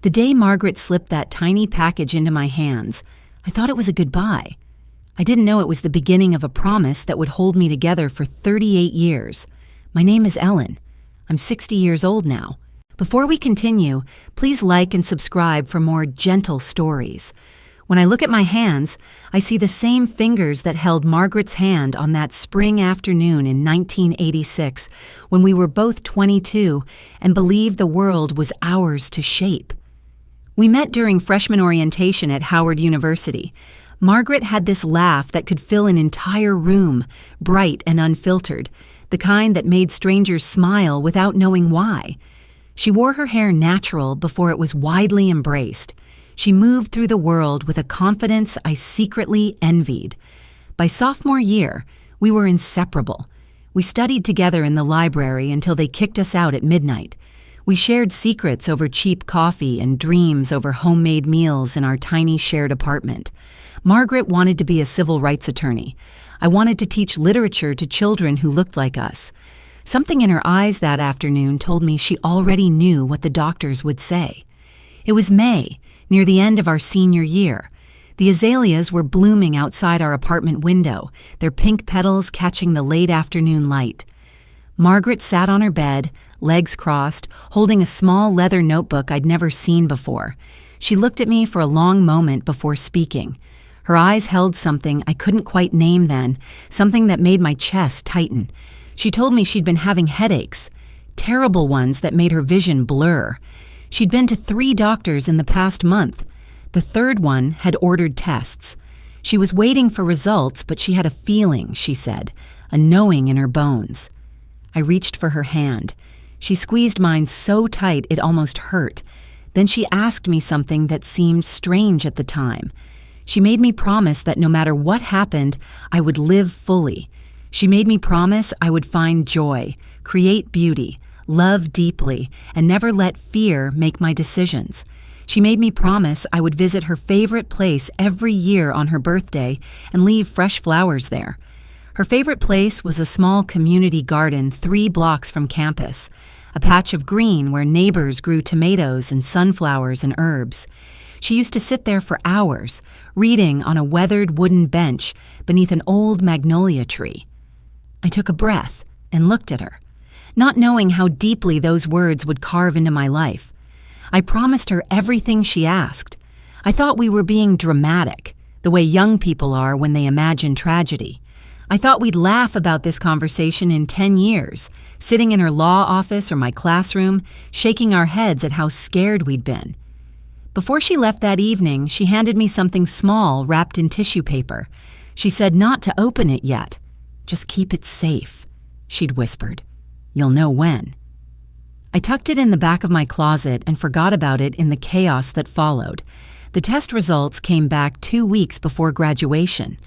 The day Margaret slipped that tiny package into my hands, I thought it was a goodbye. I didn't know it was the beginning of a promise that would hold me together for 38 years. My name is Ellen. I'm 60 years old now. Before we continue, please like and subscribe for more gentle stories. When I look at my hands, I see the same fingers that held Margaret's hand on that spring afternoon in 1986 when we were both 22 and believed the world was ours to shape. We met during freshman orientation at Howard University. Margaret had this laugh that could fill an entire room, bright and unfiltered, the kind that made strangers smile without knowing why. She wore her hair natural before it was widely embraced. She moved through the world with a confidence I secretly envied. By sophomore year, we were inseparable. We studied together in the library until they kicked us out at midnight. We shared secrets over cheap coffee and dreams over homemade meals in our tiny shared apartment. Margaret wanted to be a civil rights attorney. I wanted to teach literature to children who looked like us. Something in her eyes that afternoon told me she already knew what the doctors would say. It was May, near the end of our senior year. The azaleas were blooming outside our apartment window, their pink petals catching the late afternoon light. Margaret sat on her bed, legs crossed, holding a small leather notebook I'd never seen before. She looked at me for a long moment before speaking. Her eyes held something I couldn't quite name then, something that made my chest tighten. She told me she'd been having headaches, terrible ones that made her vision blur. She'd been to 3 doctors in the past month. The third one had ordered tests. She was waiting for results, but she had a feeling, she said, a knowing in her bones. I reached for her hand. She squeezed mine so tight it almost hurt. Then she asked me something that seemed strange at the time. She made me promise that no matter what happened, I would live fully. She made me promise I would find joy, create beauty, love deeply, and never let fear make my decisions. She made me promise I would visit her favorite place every year on her birthday and leave fresh flowers there. Her favorite place was a small community garden 3 blocks from campus, a patch of green where neighbors grew tomatoes and sunflowers and herbs. She used to sit there for hours, reading on a weathered wooden bench beneath an old magnolia tree. I took a breath and looked at her, not knowing how deeply those words would carve into my life. I promised her everything she asked. I thought we were being dramatic, the way young people are when they imagine tragedy. I thought we'd laugh about this conversation in 10 years, sitting in her law office or my classroom, shaking our heads at how scared we'd been. Before she left that evening, she handed me something small wrapped in tissue paper. She said not to open it yet. Just keep it safe, she'd whispered. You'll know when. I tucked it in the back of my closet and forgot about it in the chaos that followed. The test results came back 2 weeks before graduation.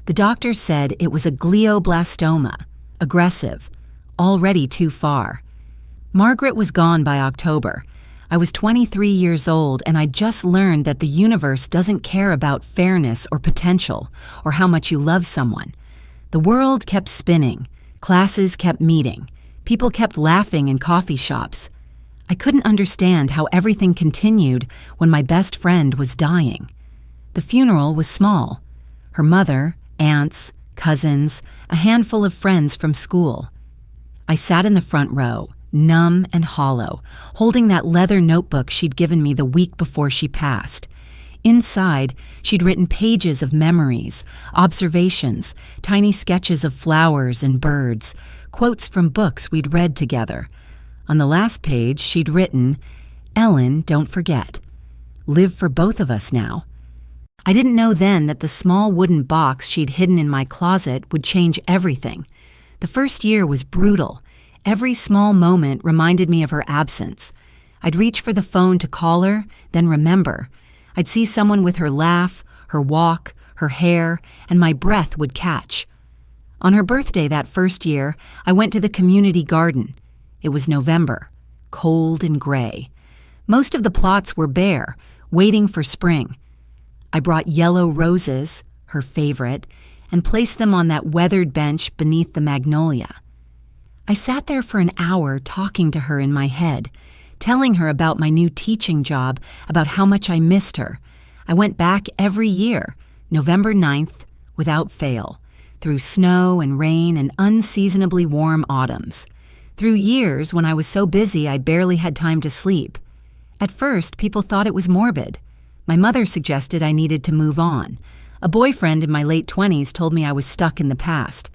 The doctor said it was a glioblastoma, aggressive, already too far. Margaret was gone by October. I was 23 years old and I'd just learned that the universe doesn't care about fairness or potential or how much you love someone. The world kept spinning, classes kept meeting, people kept laughing in coffee shops. I couldn't understand how everything continued when my best friend was dying. The funeral was small. Her mother, aunts, cousins, a handful of friends from school. I sat in the front row, numb and hollow, holding that leather notebook she'd given me the week before she passed. Inside, she'd written pages of memories, observations, tiny sketches of flowers and birds, quotes from books we'd read together. On the last page, she'd written, "Ellen, don't forget. Live for both of us now." I didn't know then that the small wooden box she'd hidden in my closet would change everything. The first year was brutal. Every small moment reminded me of her absence. I'd reach for the phone to call her, then remember. I'd see someone with her laugh, her walk, her hair, and my breath would catch. On her birthday that first year, I went to the community garden. It was November, cold and gray. Most of the plots were bare, waiting for spring. I brought yellow roses, her favorite, and placed them on that weathered bench beneath the magnolia. I sat there for an hour talking to her in my head, telling her about my new teaching job, about how much I missed her. I went back every year, November 9th, without fail, through snow and rain and unseasonably warm autumns, through years when I was so busy I barely had time to sleep. At first, people thought it was morbid. My mother suggested I needed to move on. A boyfriend in my late 20s told me I was stuck in the past,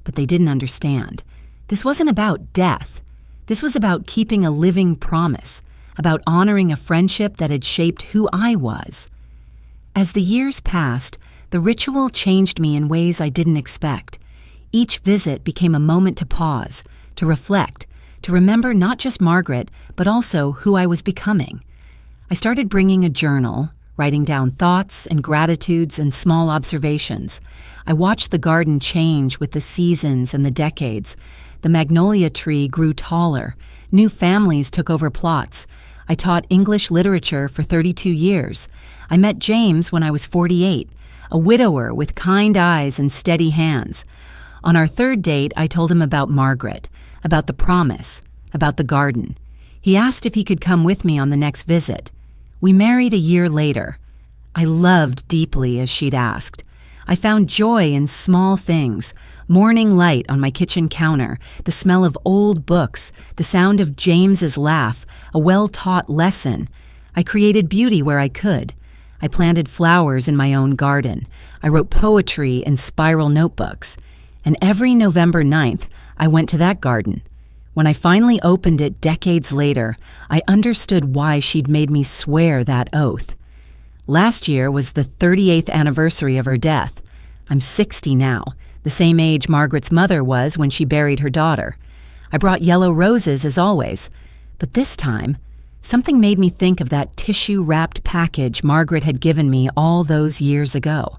but they didn't understand. This wasn't about death. This was about keeping a living promise, about honoring a friendship that had shaped who I was. As the years passed, the ritual changed me in ways I didn't expect. Each visit became a moment to pause, to reflect, to remember not just Margaret, but also who I was becoming. I started bringing a journal, writing down thoughts and gratitudes and small observations. I watched the garden change with the seasons and the decades. The magnolia tree grew taller. New families took over plots. I taught English literature for 32 years. I met James when I was 48, a widower with kind eyes and steady hands. On our third date, I told him about Margaret, about the promise, about the garden. He asked if he could come with me on the next visit. We married a year later. I loved deeply as she'd asked. I found joy in small things, morning light on my kitchen counter, the smell of old books, the sound of James's laugh, a well-taught lesson. I created beauty where I could. I planted flowers in my own garden. I wrote poetry in spiral notebooks. And every November 9th, I went to that garden. When I finally opened it decades later, I understood why she'd made me swear that oath. Last year was the 38th anniversary of her death. I'm 60 now, the same age Margaret's mother was when she buried her daughter. I brought yellow roses as always, but this time, something made me think of that tissue-wrapped package Margaret had given me all those years ago.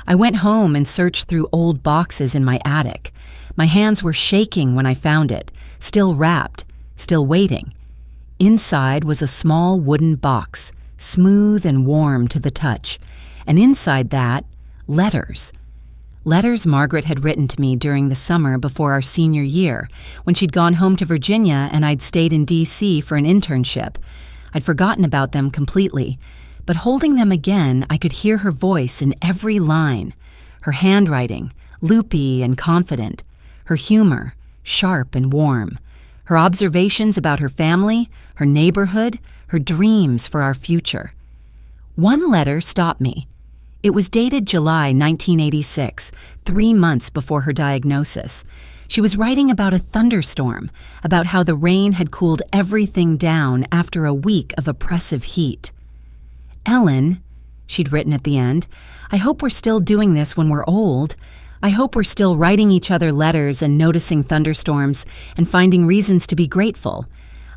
I went home and searched through old boxes in my attic. My hands were shaking when I found it, still wrapped, still waiting. Inside was a small wooden box, smooth and warm to the touch, and inside that, letters. Letters Margaret had written to me during the summer before our senior year, when she'd gone home to Virginia and I'd stayed in D.C. for an internship. I'd forgotten about them completely, but holding them again, I could hear her voice in every line, her handwriting, loopy and confident, her humor, sharp and warm, her observations about her family, her neighborhood, her dreams for our future. One letter stopped me. It was dated July 1986, 3 months before her diagnosis. She was writing about a thunderstorm, about how the rain had cooled everything down after a week of oppressive heat. "Ellen," she'd written at the end, "I hope we're still doing this when we're old. I hope we're still writing each other letters and noticing thunderstorms and finding reasons to be grateful.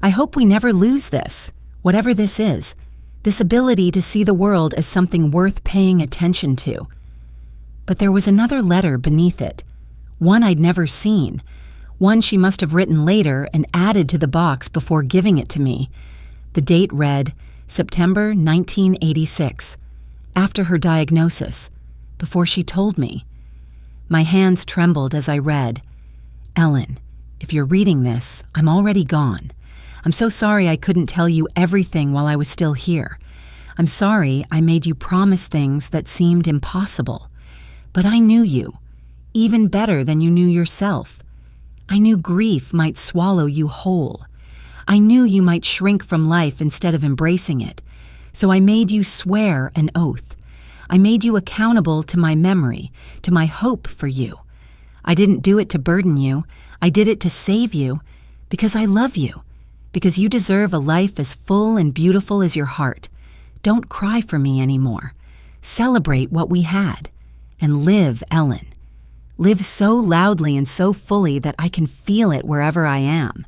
I hope we never lose this, whatever this is, this ability to see the world as something worth paying attention to." But there was another letter beneath it, one I'd never seen, one she must have written later and added to the box before giving it to me. The date read, September 1986, after her diagnosis, before she told me. My hands trembled as I read, "Ellen, if you're reading this, I'm already gone. I'm so sorry I couldn't tell you everything while I was still here. I'm sorry I made you promise things that seemed impossible. But I knew you, even better than you knew yourself. I knew grief might swallow you whole. I knew you might shrink from life instead of embracing it. So I made you swear an oath. I made you accountable to my memory, to my hope for you. I didn't do it to burden you. I did it to save you, because I love you, because you deserve a life as full and beautiful as your heart. Don't cry for me anymore. Celebrate what we had. And live, Ellen. Live so loudly and so fully that I can feel it wherever I am."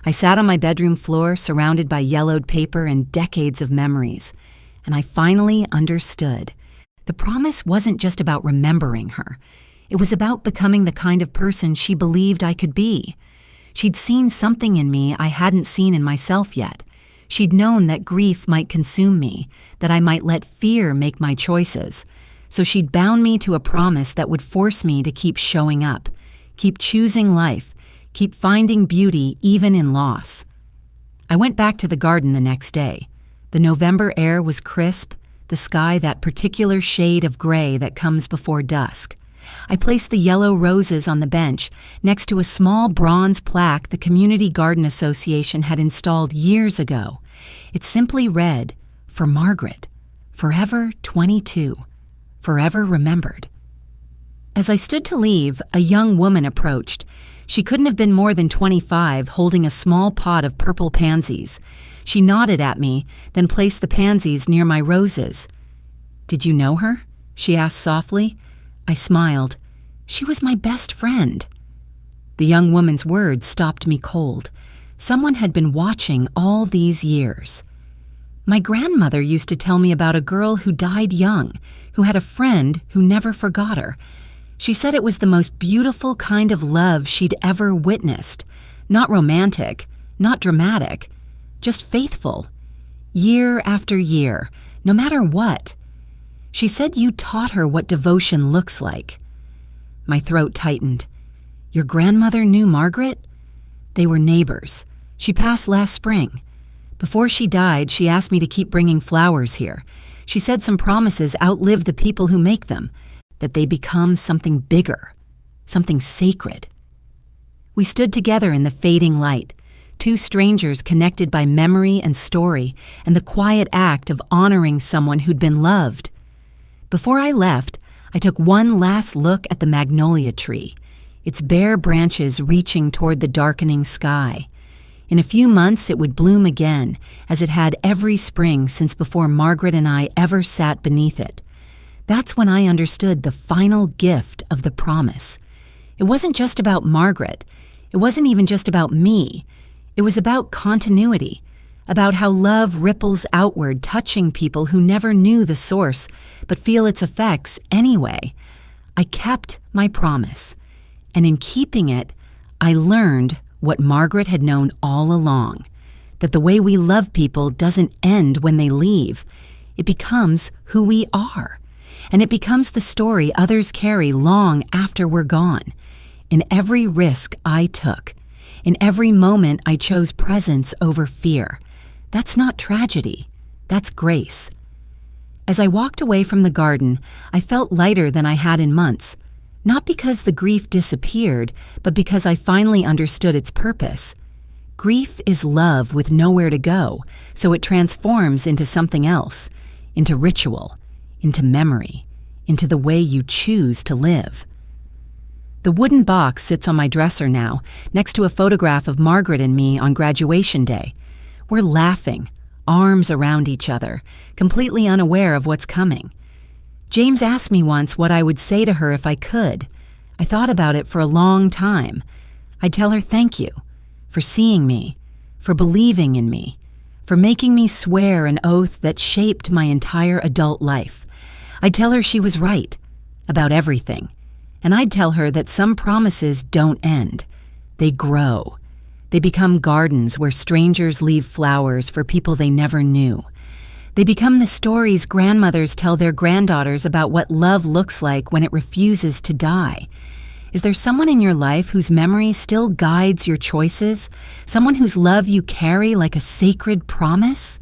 I sat on my bedroom floor surrounded by yellowed paper and decades of memories, and I finally understood. The promise wasn't just about remembering her. It was about becoming the kind of person she believed I could be. She'd seen something in me I hadn't seen in myself yet. She'd known that grief might consume me, that I might let fear make my choices. So she'd bound me to a promise that would force me to keep showing up, keep choosing life, keep finding beauty even in loss. I went back to the garden the next day. The November air was crisp, the sky that particular shade of gray that comes before dusk. I placed the yellow roses on the bench next to a small bronze plaque the Community Garden Association had installed years ago. It simply read, "For Margaret, forever 22, forever remembered." As I stood to leave, a young woman approached. She couldn't have been more than 25, holding a small pot of purple pansies. She nodded at me, then placed the pansies near my roses. "Did you know her?" she asked softly. I smiled. "She was my best friend." The young woman's words stopped me cold. Someone had been watching all these years. My grandmother used to tell me about a girl who died young, who had a friend who never forgot her. She said it was the most beautiful kind of love she'd ever witnessed. Not romantic, not dramatic, just faithful. Year after year, no matter what. She said you taught her what devotion looks like. My throat tightened. Your grandmother knew Margaret? They were neighbors. She passed last spring. Before she died, she asked me to keep bringing flowers here. She said some promises outlive the people who make them, that they become something bigger, something sacred. We stood together in the fading light, two strangers connected by memory and story and the quiet act of honoring someone who'd been loved. Before I left, I took one last look at the magnolia tree, its bare branches reaching toward the darkening sky. In a few months, it would bloom again, as it had every spring since before Margaret and I ever sat beneath it. That's when I understood the final gift of the promise. It wasn't just about Margaret. It wasn't even just about me. It was about continuity, about how love ripples outward, touching people who never knew the source, but feel its effects anyway. I kept my promise, and in keeping it, I learned what Margaret had known all along, that the way we love people doesn't end when they leave. It becomes who we are, and it becomes the story others carry long after we're gone. In every risk I took, in every moment I chose presence over fear. That's not tragedy, that's grace. As I walked away from the garden, I felt lighter than I had in months, not because the grief disappeared, but because I finally understood its purpose. Grief is love with nowhere to go, so it transforms into something else, into ritual, into memory, into the way you choose to live. The wooden box sits on my dresser now, next to a photograph of Margaret and me on graduation day. We're laughing, arms around each other, completely unaware of what's coming. James asked me once what I would say to her if I could. I thought about it for a long time. I'd tell her thank you for seeing me, for believing in me, for making me swear an oath that shaped my entire adult life. I'd tell her she was right about everything, and I'd tell her that some promises don't end. They grow. They become gardens where strangers leave flowers for people they never knew. They become the stories grandmothers tell their granddaughters about what love looks like when it refuses to die. Is there someone in your life whose memory still guides your choices? Someone whose love you carry like a sacred promise?